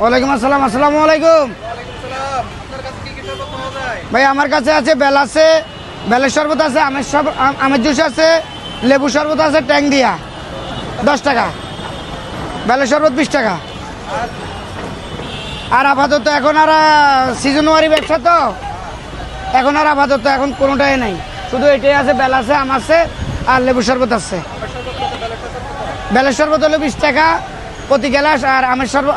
ওয়ালাইকুম আসসালাম। আসসালামু আলাইকুম ভাই। আমার কাছে আছে বেল আছে, বেলের শরবত আছে, আমের জুস আছে, লেবু শরবত আছে ট্যাং দিয়া 10 টাকা, বেলের শরবত 20 টাকা। আর আপাতত এখন আর সিজনওয়ারি ব্যবসা তো, এখন আর আপাতত এখন কোনোটাই নাই, শুধু এটাই আছে, বেল আছে, আম আছে আর লেবু শরবত আছে। বেলের শরবত হলো 20 টাকা প্রতি গ্লাস, আর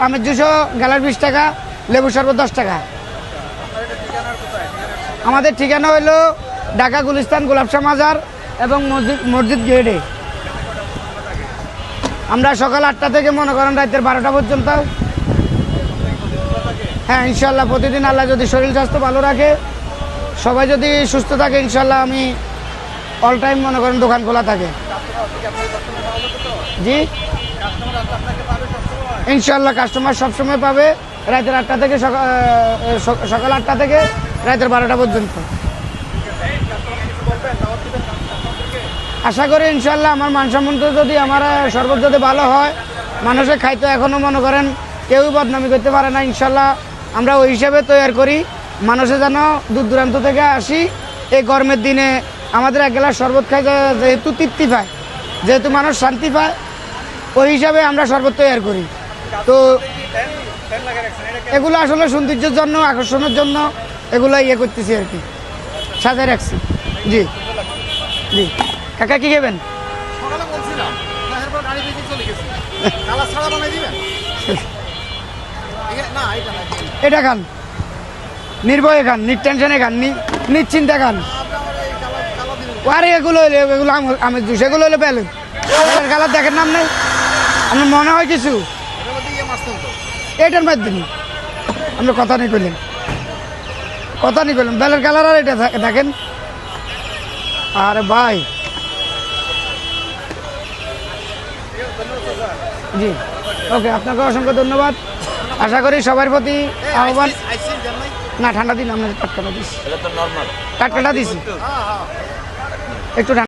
আমের জুসও গ্লাস 20 টাকা, লেবু শরবত 10 টাকা। আমাদের ঠিকানা হইলো ঢাকা গুলিস্তান গোলাপশাহ মাজার এবং মসজিদ গেটে। আমরা সকাল 8টা থেকে মনে করেন রাতের 12টা পর্যন্ত। হ্যাঁ ইনশাল্লাহ প্রতিদিন আল্লাহ যদি শরীর স্বাস্থ্য ভালো রাখে, সবাই যদি সুস্থ থাকে, ইনশাল্লাহ আমি অল টাইম মনে করেন দোকান খোলা থাকে। জি ইনশাল্লাহ কাস্টমার সবসময় পাবে, রাতের 8টা থেকে সকাল 8টা থেকে রাতের 12টা পর্যন্ত। আশা করি ইনশাল্লাহ আমার মানসম্মত যদি আমার শরবত যদি ভালো হয়, মানুষে খাইতে এখনও মনে করেন কেউই বদনামি করতে পারে না। ইনশাল্লাহ আমরা ওই হিসাবে তৈরি করি, মানুষে যেন দূর দূরান্ত থেকে আসি, এই গরমের দিনে আমাদের এক গ্লাস শরবত খাই যেহেতু তৃপ্তি পায়, যেহেতু মানুষ শান্তি পায়, ওই হিসাবে আমরা শরবত তৈরি করি। তো এগুলো আসলে সৌন্দর্যের জন্য, আকর্ষণের জন্য এগুলো করতেছি আর কি, সাজায় রাখছি। জি জি কাকা কি খাবেন? এটা খান, নির্ভয়ে খান, নির্টেনশনে খান, নিশ্চিন্তে খান। আরে এগুলো আমের জুস, এগুলো হলো বেলের কালার দেখেন নাম নেই আপনার মনে হয় কিছু? এটার মাধ্যমে আপনি কথা নেই করলেন, বেলের কালার আর এটা দেখেন। আরে ভাই জি ওকে, আপনাকে অসংখ্য ধন্যবাদ। আশা করি সবার প্রতি আহ্বান। না ঠান্ডা দিন, আপনার টাটকাটা দিচ্ছি, টাটকাটা দিচ্ছি একটু।